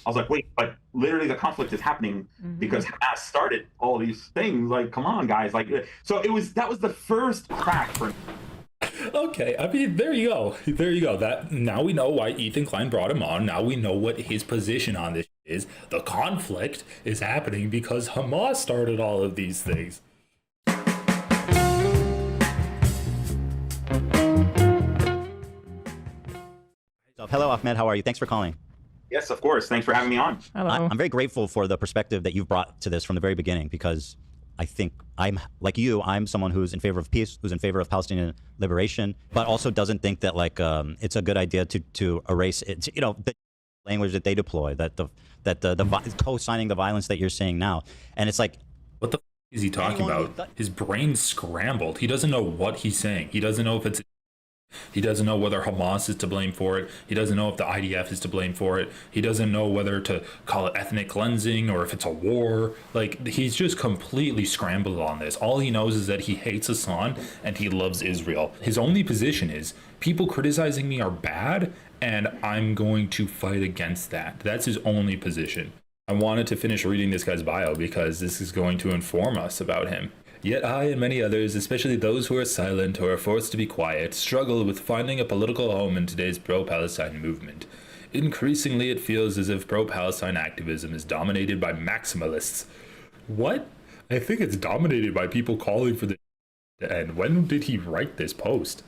I was like, wait, but literally the conflict is happening because Hamas started all these things. Like, come on, guys. Like, so that was the first crack for me. Okay, I mean, there you go. There you go. That now we know why Ethan Klein brought him on. Now we know what his position on this is. The conflict is happening because Hamas started all of these things. Hello, Ahmed. How are you? Thanks for calling. Yes, of course. Thanks for having me on. Hello. I'm very grateful for the perspective that you've brought to this from the very beginning, because I think I'm like you. I'm someone who's in favor of peace, who's in favor of Palestinian liberation, but also doesn't think that it's a good idea to erase it. The language that they deploy, the co-signing the violence that you're seeing now, and it's like, What the is he talking about? His brain's scrambled. He doesn't know what he's saying. He doesn't know if it's. He doesn't know whether Hamas is to blame for it. He doesn't know if the IDF is to blame for it. He doesn't know whether to call it ethnic cleansing or if it's a war. Like, he's just completely scrambled on this. All he knows is that he hates Hassan and he loves Israel. His only position is, people criticizing me are bad and I'm going to fight against that. That's his only position. I wanted to finish reading this guy's bio because this is going to inform us about him. Yet I and many others, especially those who are silent or are forced to be quiet, struggle with finding a political home in today's pro-Palestine movement. Increasingly, it feels as if pro-Palestine activism is dominated by maximalists. What? I think it's dominated by people calling for the end. When did he write this post?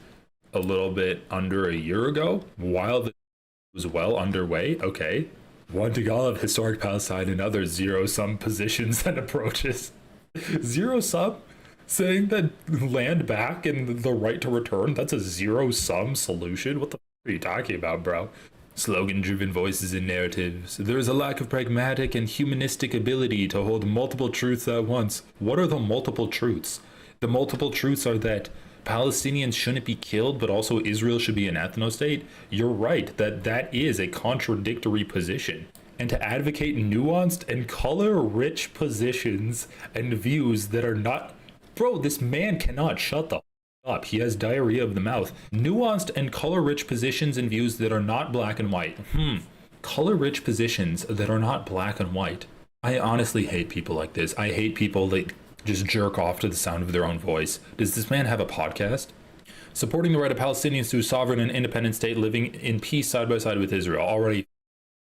A little bit under a year ago? While the was well underway? Okay. One to all of historic Palestine and other zero-sum positions and approaches. Zero sum? Saying that land back and the right to return, that's a zero-sum solution? What the f are you talking about, bro? Slogan-driven voices and narratives. There is a lack of pragmatic and humanistic ability to hold multiple truths at once. What are the multiple truths? The multiple truths are that Palestinians shouldn't be killed, but also Israel should be an ethno-state. You're right, that is a contradictory position. And to advocate nuanced and color-rich positions and views that are not... Bro, this man cannot shut the up. He has diarrhea of the mouth. Nuanced and color-rich positions and views that are not black and white. Color-rich positions that are not black and white. I honestly hate people like this. I hate people that just jerk off to the sound of their own voice. Does this man have a podcast? Supporting the right of Palestinians to a sovereign and independent state living in peace side by side with Israel. Already,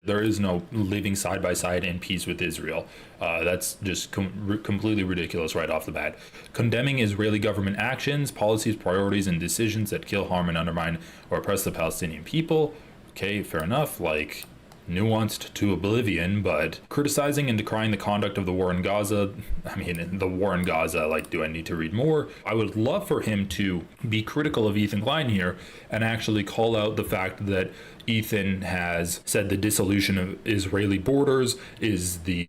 there is no living side by side in peace with Israel. That's just completely ridiculous right off the bat. Condemning Israeli government actions, policies, priorities, and decisions that kill, harm, and undermine or oppress the Palestinian people. Okay, fair enough. Like, nuanced to oblivion, but criticizing and decrying the conduct of the war in Gaza. I mean, the war in Gaza, like, do I need to read more? I would love for him to be critical of Ethan Klein here and actually call out the fact that Ethan has said the dissolution of Israeli borders is the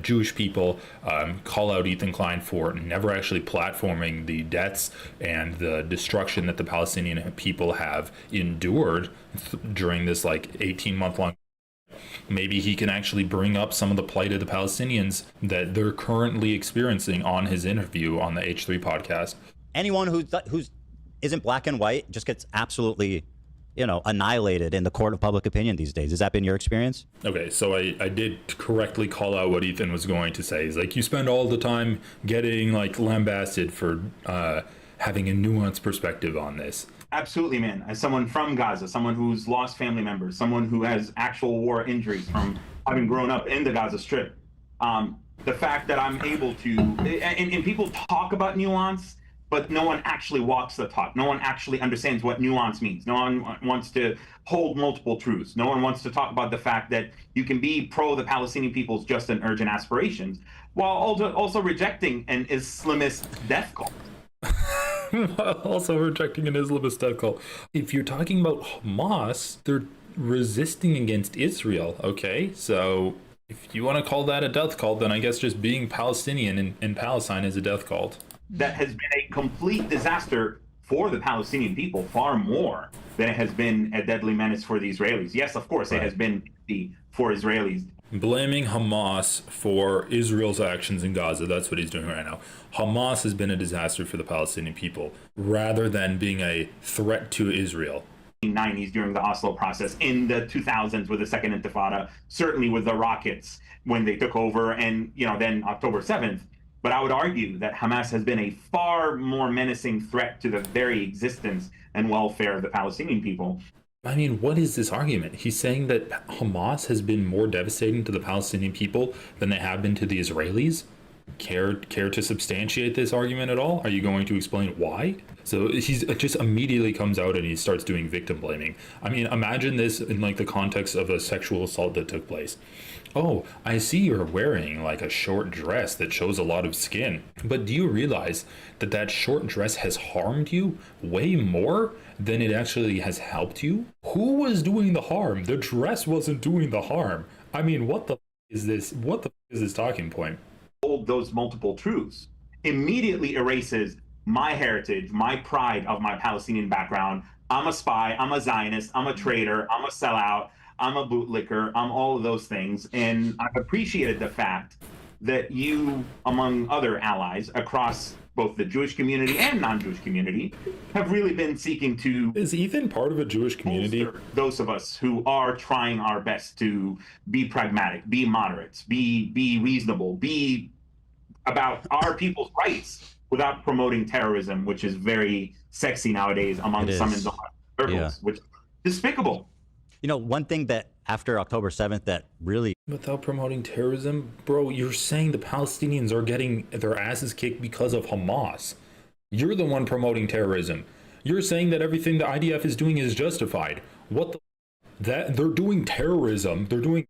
Jewish people. Call out Ethan Klein for never actually platforming the deaths and the destruction that the Palestinian people have endured during this like 18-month long. Maybe he can actually bring up some of the plight of the Palestinians that they're currently experiencing on his interview on the H3 podcast. Anyone who's isn't black and white just gets absolutely, annihilated in the court of public opinion these days. Has that been your experience? Okay, so I did correctly call out what Ethan was going to say. He's like, you spend all the time getting like lambasted for having a nuanced perspective on this. Absolutely, man. As someone from Gaza, someone who's lost family members, someone who has actual war injuries from having grown up in the Gaza Strip, the fact that I'm able to, and people talk about nuance, but no one actually walks the talk. No one actually understands what nuance means. No one wants to hold multiple truths. No one wants to talk about the fact that you can be pro the Palestinian people's just and urgent aspirations while also rejecting an Islamist death cult. Also rejecting an Islamist death cult. If you're talking about Hamas, they're resisting against Israel, okay? So if you want to call that a death cult, then I guess just being Palestinian in Palestine is a death cult. That has been a complete disaster for the Palestinian people, far more than it has been a deadly menace for the Israelis. Yes, of course, It has been for Israelis. Blaming Hamas for Israel's actions in Gaza, that's what he's doing right now. Hamas has been a disaster for the Palestinian people, rather than being a threat to Israel. 90s during the Oslo process, in the 2000s with the Second Intifada, certainly with the rockets when they took over, and then October 7th. But I would argue that Hamas has been a far more menacing threat to the very existence and welfare of the Palestinian people. I mean, what is this argument? He's saying that Hamas has been more devastating to the Palestinian people than they have been to the Israelis? Care to substantiate this argument at all? Are you going to explain why? So he's just immediately comes out and he starts doing victim blaming. I mean, imagine this in like the context of a sexual assault that took place. Oh, I see you're wearing like a short dress that shows a lot of skin. But do you realize that that short dress has harmed you way more than it actually has helped you? Who was doing the harm? The dress wasn't doing the harm. I mean, what the is this? What the is this talking point? Those multiple truths immediately erases my heritage, my pride of my Palestinian background. I'm a spy, I'm a Zionist, I'm a traitor, I'm a sellout, I'm a bootlicker, I'm all of those things. And I've appreciated the fact that you, among other allies across both the Jewish community and non-Jewish community, have really been seeking to... Is Ethan part of a Jewish community? Those of us who are trying our best to be pragmatic, be moderates, be reasonable, be about our people's rights without promoting terrorism, which is very sexy nowadays among some in the circles, which is despicable. One thing that after October 7th that really... Without promoting terrorism? Bro, you're saying the Palestinians are getting their asses kicked because of Hamas. You're the one promoting terrorism. You're saying that everything the IDF is doing is justified. What the... That they're doing terrorism. They're doing...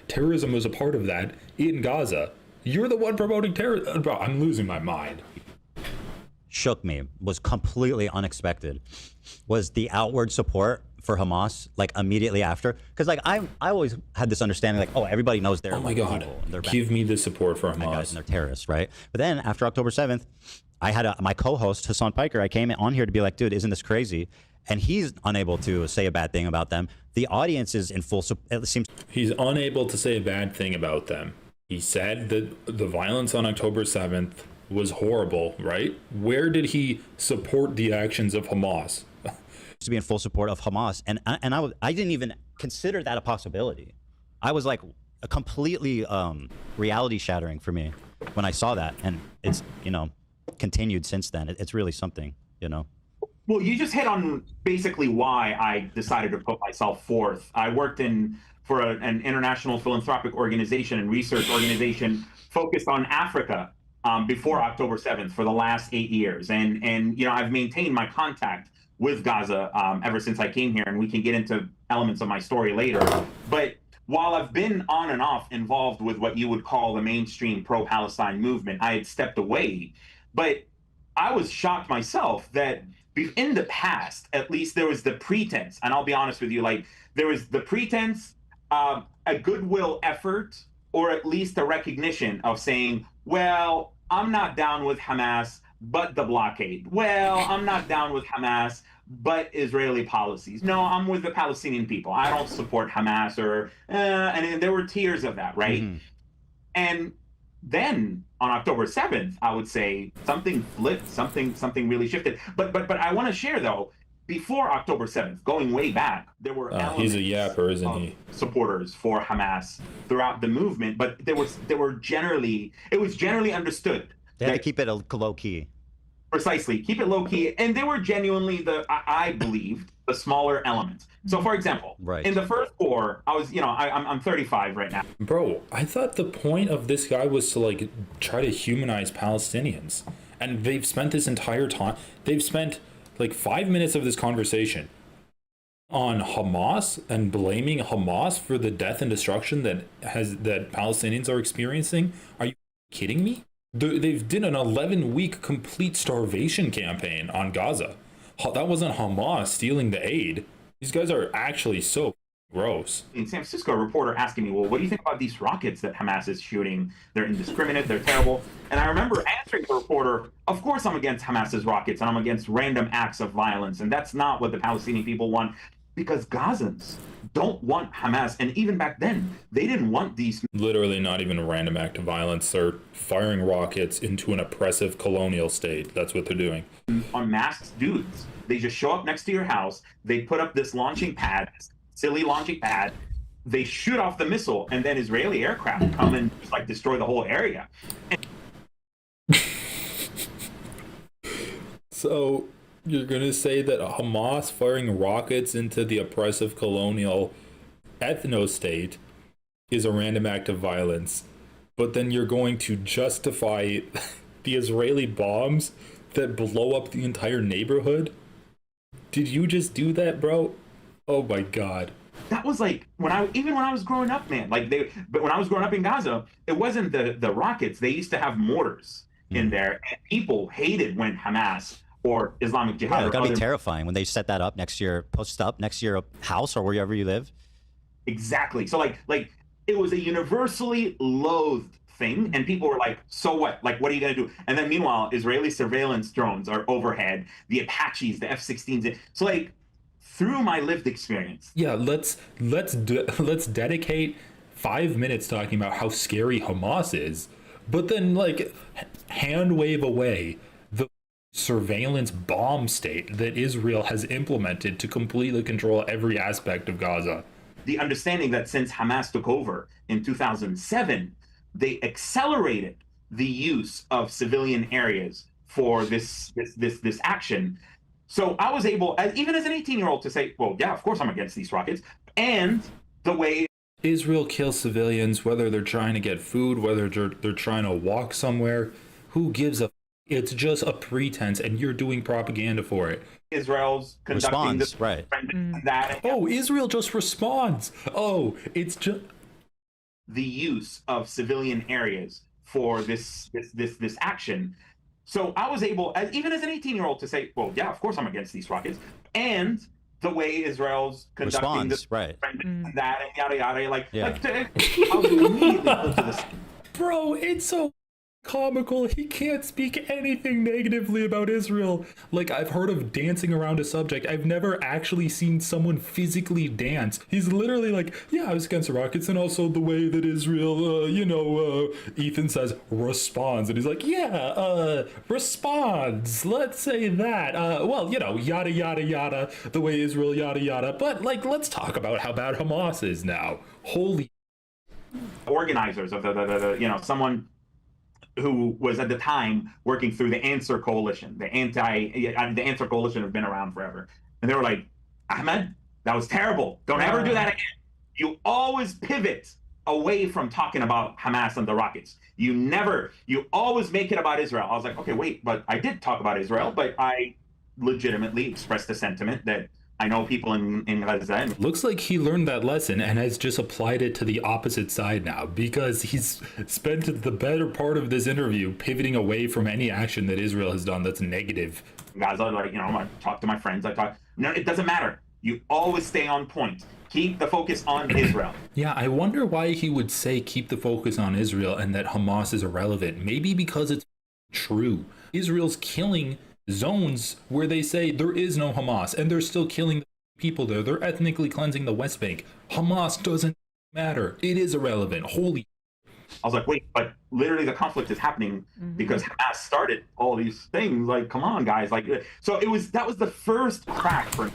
Terrorism was a part of that in Gaza. You're the one promoting terrorism. Bro, I'm losing my mind. Shook me, was completely unexpected, was the outward support for Hamas, like immediately after. Because like I always had this understanding, like, oh, everybody knows they're God, give me the support for Hamas. And they're terrorists, right? But then after October 7th, I had my co-host, Hassan Piker, I came on here to be like, dude, isn't this crazy? And he's unable to say a bad thing about them. The audience is in full support. It seems he's unable to say a bad thing about them. He said that the violence on October 7th was horrible, right? Where did he support the actions of Hamas? To be in full support of Hamas, and I didn't even consider that a possibility. I was like a completely reality shattering for me when I saw that, and it's continued since then. It's really something, Well, you just hit on basically why I decided to put myself forth. I worked for an international philanthropic organization and research organization focused on Africa before October 7th for the last 8 years, and I've maintained my contact with Gaza ever since I came here, and we can get into elements of my story later. But while I've been on and off involved with what you would call the mainstream pro-Palestine movement, I had stepped away. But I was shocked myself that in the past, at least there was the pretense, and I'll be honest with you, like there was the pretense, a goodwill effort, or at least a recognition of saying, well, I'm not down with Hamas, but the blockade. Well, I'm not down with Hamas, but Israeli policies. No, I'm with the Palestinian people. I don't support Hamas and there were tiers of that, right? Mm-hmm. And then on October 7th, I would say something flipped, something really shifted. But I want to share though, before October 7th, going way back, there were he's a yapper, isn't he? Supporters for Hamas throughout the movement, but it was generally understood. They had to keep it low key. Precisely, keep it low key, and they were genuinely I believed the smaller elements. So, for example, in the first war, I was, I'm 35 right now. Bro, I thought the point of this guy was to like try to humanize Palestinians, and they've spent this entire time. They've spent like 5 minutes of this conversation on Hamas and blaming Hamas for the death and destruction that Palestinians are experiencing. Are you kidding me? They've did an 11-week complete starvation campaign on Gaza. That wasn't Hamas stealing the aid. These guys are actually so gross. In San Francisco, a reporter asking me, well, what do you think about these rockets that Hamas is shooting? They're indiscriminate, they're terrible. And I remember answering the reporter, of course I'm against Hamas's rockets, and I'm against random acts of violence. And that's not what the Palestinian people want, because Gazans don't want Hamas, and even back then, they didn't want these. Literally not even a random act of violence. They're firing rockets into an oppressive colonial state. That's what they're doing. Unmasked dudes. They just show up next to your house. They put up this launching pad, silly launching pad. They shoot off the missile, and then Israeli aircraft come and just like destroy the whole area. So you're going to say that Hamas firing rockets into the oppressive colonial ethno-state is a random act of violence, but then you're going to justify the Israeli bombs that blow up the entire neighborhood? Did you just do that, bro? Oh my God. That was like when I was growing up, man. But when I was growing up in Gaza, it wasn't the rockets. They used to have mortars in there, and people hated when Hamas or Islamic Jihad. Yeah, it gotta be terrifying when they set that up next to your house or wherever you live. Exactly. So like it was a universally loathed thing, and people were like, so what? Like, what are you going to do? And then meanwhile, Israeli surveillance drones are overhead, the Apaches, the F-16s. So like, through my lived experience. Yeah, let's dedicate 5 minutes talking about how scary Hamas is, but then like hand wave away the surveillance bomb state that Israel has implemented to completely control every aspect of Gaza. The understanding that since Hamas took over in 2007, they accelerated the use of civilian areas for this action. So I was able, even as an 18-year-old, to say, well, yeah, of course I'm against these rockets. And the way Israel kills civilians, whether they're trying to get food, whether they're trying to walk somewhere, who gives a it's just a pretense, and you're doing propaganda for it. Israel's conducting responds, right. that. Oh, Israel just responds. Oh, it's just the use of civilian areas for this action. So I was able, even as an 18-year-old, to say, well, yeah, of course I'm against these rockets. And the way Israel's conducting right. that and yada yada, I was immediately put to this. Bro, it's so comical. He can't speak anything negatively about Israel. Like, I've heard of dancing around a subject. I've never actually seen someone physically dance. He's literally like, yeah, I was against the rockets, and also the way that Israel, Ethan says responds, and he's like, yeah, responds. Let's say that. Yada yada yada. The way Israel yada yada. But like, let's talk about how bad Hamas is now. Holy organizers of someone who was at the time working through the Answer Coalition. The Answer Coalition has been around forever. And they were like, Ahmed, that was terrible. Don't ever do that again. You always pivot away from talking about Hamas and the rockets. You always make it about Israel. I was like, okay, wait, but I did talk about Israel, but I legitimately expressed the sentiment that I know people in Gaza. Looks like he learned that lesson and has just applied it to the opposite side now, because he's spent the better part of this interview pivoting away from any action that Israel has done that's negative. Gaza, I talk to my friends. No, it doesn't matter. You always stay on point. Keep the focus on Israel. Yeah, I wonder why he would say keep the focus on Israel and that Hamas is irrelevant. Maybe because it's true. Israel's killing zones where they say there is no Hamas, and they're still killing people there. They're ethnically cleansing the West Bank. Hamas doesn't matter. It is irrelevant. Holy. I was like, wait, but literally the conflict is happening because Hamas started all these things. Like, come on, guys. So that was the first crack for me.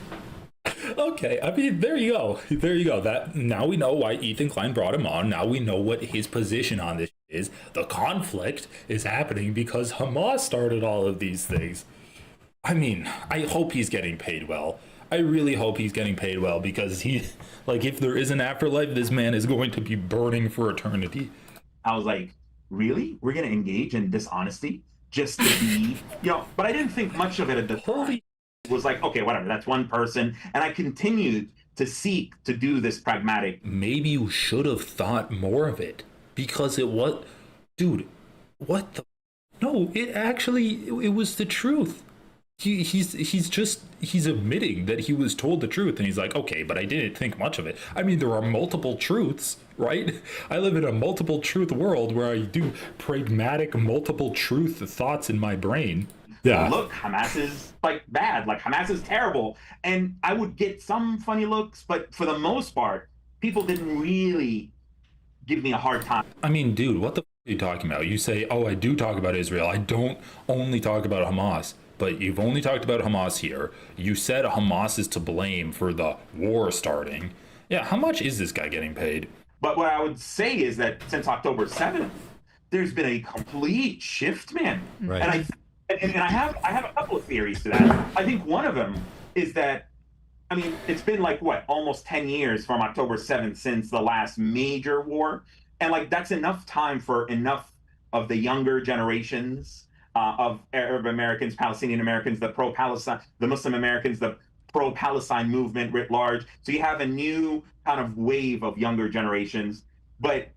Okay, I mean, there you go. That now we know why Ethan Klein brought him on. Now we know what his position on this is. The conflict is happening because Hamas started all of these things. I mean, I hope he's getting paid well. I really hope he's getting paid well, because if there is an afterlife, this man is going to be burning for eternity. I was like, really? We're going to engage in dishonesty just to be, but I didn't think much of it at the time. It was like, okay, whatever, that's one person. And I continued to seek to do this pragmatic. Maybe you should have thought more of it, because it was, dude, what the, no, it was the truth. He's admitting that he was told the truth, and he's like, okay, but I didn't think much of it. I mean, there are multiple truths, right? I live in a multiple truth world where I do pragmatic multiple truth thoughts in my brain. Yeah. look, Hamas is like bad, like Hamas is terrible. And I would get some funny looks, but for the most part, people didn't really give me a hard time. I mean, dude, what the are you talking about? You say, oh, I do talk about Israel. I don't only talk about Hamas. But you've only talked about Hamas here. You said Hamas is to blame for the war starting. Yeah, how much is this guy getting paid? But what I would say is that since October 7th, there's been a complete shift, man. Right. And I have a couple of theories to that. I think one of them is that, I mean, it's been like what, almost 10 years from October 7th since the last major war. And like that's enough time for enough of the younger generations of Arab Americans, Palestinian Americans, the pro-Palestine, the Muslim Americans, the pro-Palestine movement writ large. So you have a new kind of wave of younger generations. But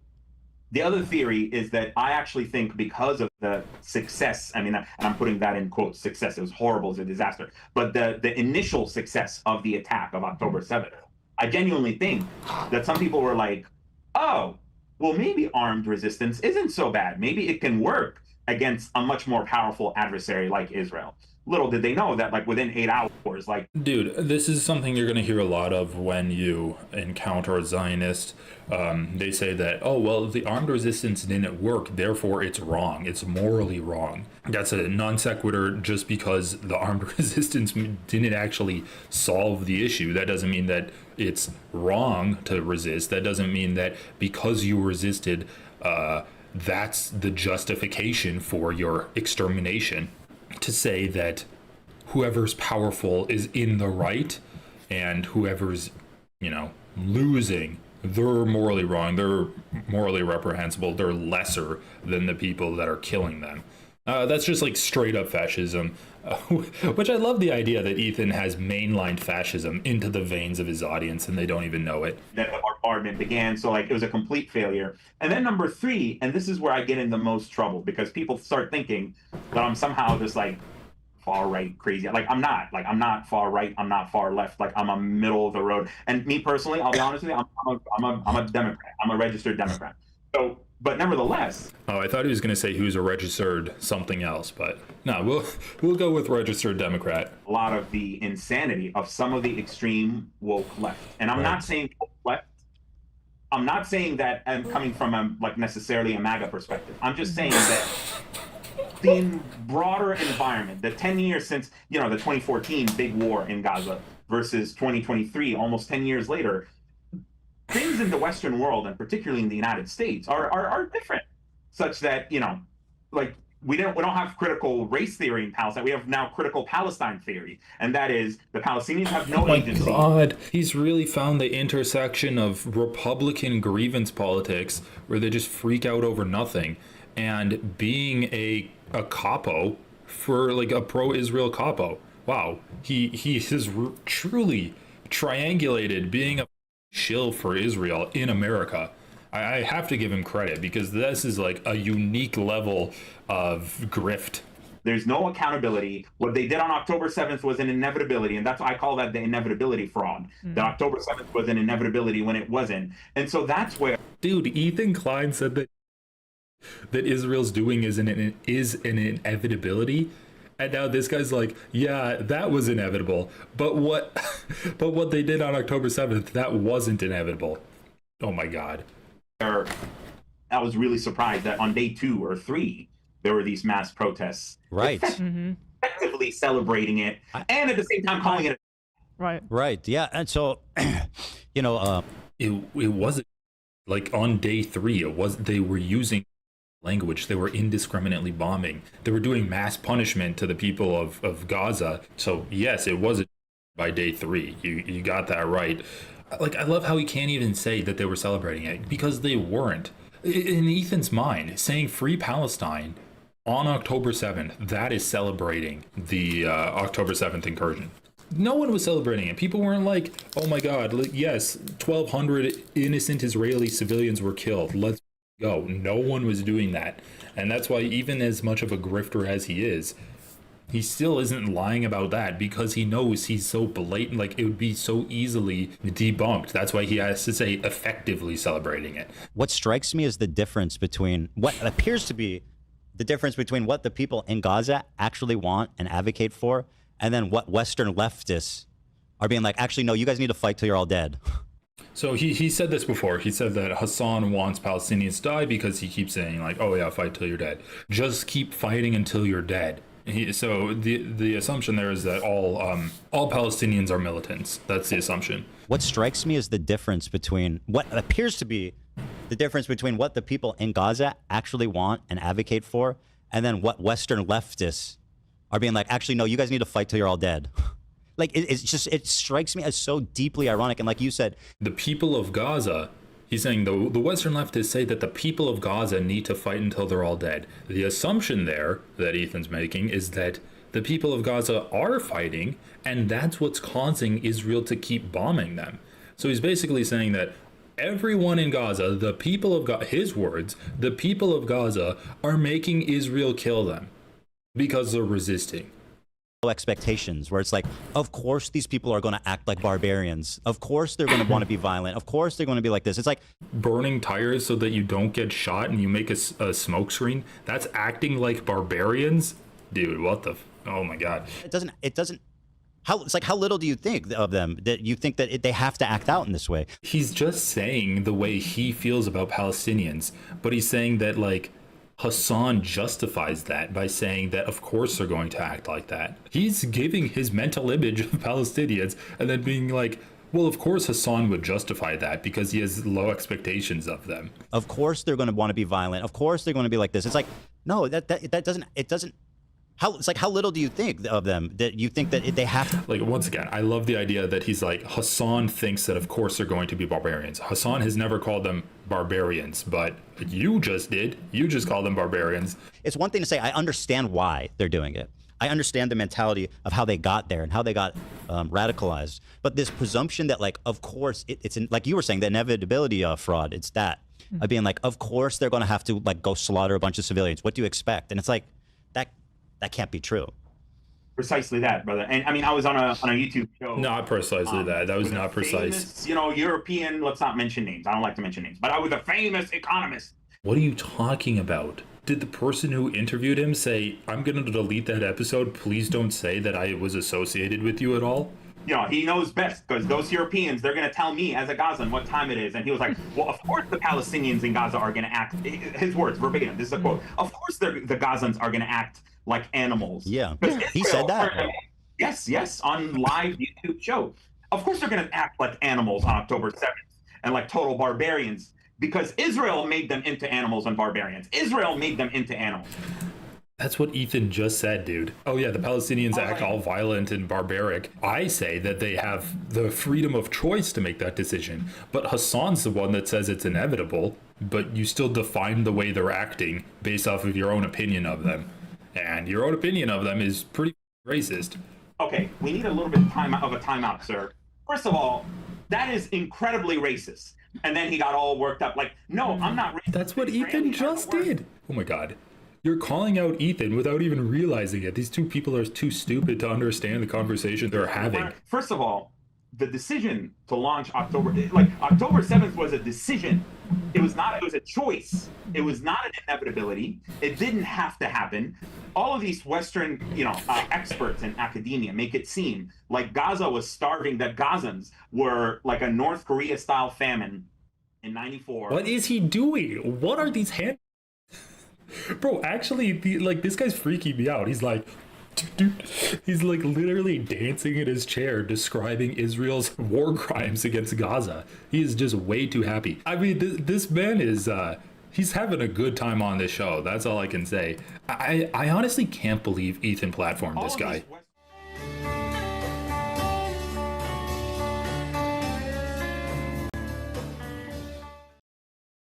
the other theory is that I actually think because of the success, I mean, and I'm putting that in quotes, success, it was horrible, it's a disaster, but the initial success of the attack of October 7th, I genuinely think that some people were like, oh, well, maybe armed resistance isn't so bad. Maybe it can work against a much more powerful adversary like Israel. Little did they know that like within 8 hours, like... Dude, this is something you're going to hear a lot of when you encounter a Zionist. They say that, oh, well, the armed resistance didn't work, therefore it's wrong. It's morally wrong. That's a non sequitur just because the armed resistance didn't actually solve the issue. That doesn't mean that it's wrong to resist. That doesn't mean that because you resisted, that's the justification for your extermination. To say that whoever's powerful is in the right and whoever's, losing, they're morally wrong, they're morally reprehensible, they're lesser than the people that are killing them. That's just like straight up fascism, which I love the idea that Ethan has mainlined fascism into the veins of his audience and they don't even know it. That the bombardment began, so like it was a complete failure. And then number 3, and this is where I get in the most trouble because people start thinking that I'm somehow this like far right crazy. Like I'm not far right, I'm not far left, like I'm a middle of the road. And me personally, I'll be honest with you, I'm a Democrat. I'm a registered Democrat. So, but nevertheless. Oh, I thought he was going to say he was a registered something else, but no, we'll go with registered Democrat. A lot of the insanity of some of the extreme woke left, and I'm not saying woke left. I'm not saying that I'm coming from like necessarily a MAGA perspective. I'm just saying that the broader environment, the 10 years since the 2014 big war in Gaza versus 2023, almost 10 years later. Things in the Western world, and particularly in the United States, are different, such that like we don't have critical race theory in Palestine. We have now critical Palestine theory, and that is the Palestinians have no agency. Oh my God, he's really found the intersection of Republican grievance politics, where they just freak out over nothing, and being a capo for like a pro-Israel capo. Wow, he has truly triangulated being a shill for Israel in America. I have to give him credit because this is like a unique level of grift. There's no accountability. What they did on October 7th was an inevitability, and that's why I call that the inevitability fraud. That October 7th was an inevitability when it wasn't. And so that's where... Dude, Ethan Klein said that Israel's doing is an inevitability. And now this guy's like, yeah, that was inevitable. But what they did on October 7th, that wasn't inevitable. Oh my God. I was really surprised that on day 2 or 3, there were these mass protests. Right. Effectively celebrating it and at the same time calling it. Right. Yeah. And so, it wasn't like on day 3, they were using language. They were indiscriminately bombing. They were doing mass punishment to the people of Gaza. So yes, it wasn't by day 3. You got that right. Like, I love how he can't even say that they were celebrating it because they weren't. In Ethan's mind, saying free Palestine on October 7th, that is celebrating the October 7th incursion. No one was celebrating it. People weren't like, oh my God, yes, 1,200 innocent Israeli civilians were killed. Let's go. No one was doing that. And that's why even as much of a grifter as he is, he still isn't lying about that because he knows he's so blatant, like it would be so easily debunked. That's why he has to say effectively celebrating it. What strikes me is the difference between what appears to be the difference between what the people in Gaza actually want and advocate for, and then what Western leftists are being like, actually, no, you guys need to fight till you're all dead. So he said this before. He said that Hassan wants Palestinians to die because he keeps saying like, oh yeah, fight till you're dead. Just keep fighting until you're dead. So the assumption there is that all Palestinians are militants. That's the assumption. What strikes me is the difference between what appears to be the difference between what the people in Gaza actually want and advocate for, and then what Western leftists are being like, actually, no, you guys need to fight till you're all dead. Like, it strikes me as so deeply ironic. And like you said, the people of Gaza, he's saying the Western leftists say that the people of Gaza need to fight until they're all dead. The assumption there that Ethan's making is that the people of Gaza are fighting, and that's what's causing Israel to keep bombing them. So he's basically saying that everyone in Gaza, the people of Gaza, his words, the people of Gaza are making Israel kill them because they're resisting. Expectations where it's like, of course these people are going to act like barbarians, of course they're going to want to be violent, of course they're going to be like this. It's like burning tires so that you don't get shot and you make a smoke screen. That's acting like barbarians, dude. What the oh my god. It doesn't how it's like, how little do you think of them that you think that they have to act out in this way? He's just saying the way he feels about Palestinians, but he's saying that like Hassan justifies that by saying that of course they're going to act like that. He's giving his mental image of Palestinians and then being like, well, of course Hassan would justify that because he has low expectations of them. Of course they're going to want to be violent. Of course they're going to be like this. It's like, no, that doesn't. How, it's like, how little do you think of them that you think that they have to? Like, once again, I love the idea that he's like, Hassan thinks that of course they're going to be barbarians. Hassan has never called them barbarians, but you just did. You just called them barbarians. It's one thing to say, I understand why they're doing it. I understand the mentality of how they got there and how they got radicalized. But this presumption that like, of course, it's like you were saying, the inevitability of fraud, it's that. Of being like, of course they're going to have to like go slaughter a bunch of civilians. What do you expect? And it's like, that can't be true. Precisely that, brother. And I mean, I was on a YouTube show. Not precisely that. That was not precise. Famous, European, let's not mention names. I don't like to mention names. But I was a famous economist. What are you talking about? Did the person who interviewed him say, I'm going to delete that episode. Please don't say that I was associated with you at all? He knows best because those Europeans, they're going to tell me as a Gazan what time it is. And he was like, well, of course the Palestinians in Gaza are going to act, his words, verbatim, this is a quote, of course the Gazans are going to act like animals. Yeah, he said that. Yes, on live YouTube show. Of course they're going to act like animals on October 7th and like total barbarians because Israel made them into animals and barbarians. Israel made them into animals. That's what Ethan just said, dude. Oh yeah, the Palestinians act all violent and barbaric. I say that they have the freedom of choice to make that decision. But Hassan's the one that says it's inevitable, but you still define the way they're acting based off of your own opinion of them. And your own opinion of them is pretty racist. Okay, we need a little bit of a timeout, sir. First of all, that is incredibly racist. And then he got all worked up like, no, I'm not racist. That's what Ethan just did. Oh my God. You're calling out Ethan without even realizing it. These two people are too stupid to understand the conversation they're having. First of all, the decision to launch October 7th was a decision. It was a choice. It was not an inevitability. It didn't have to happen. All of these Western, experts in academia make it seem like Gaza was starving, that Gazans were like a North Korea style famine in 94. What is he doing? What are these hands? Bro, actually, this guy's freaking me out. He's like, dude, he's like literally dancing in his chair, describing Israel's war crimes against Gaza. He is just way too happy. I mean, this man is, he's having a good time on this show. That's all I can say. I honestly can't believe Ethan platformed this guy.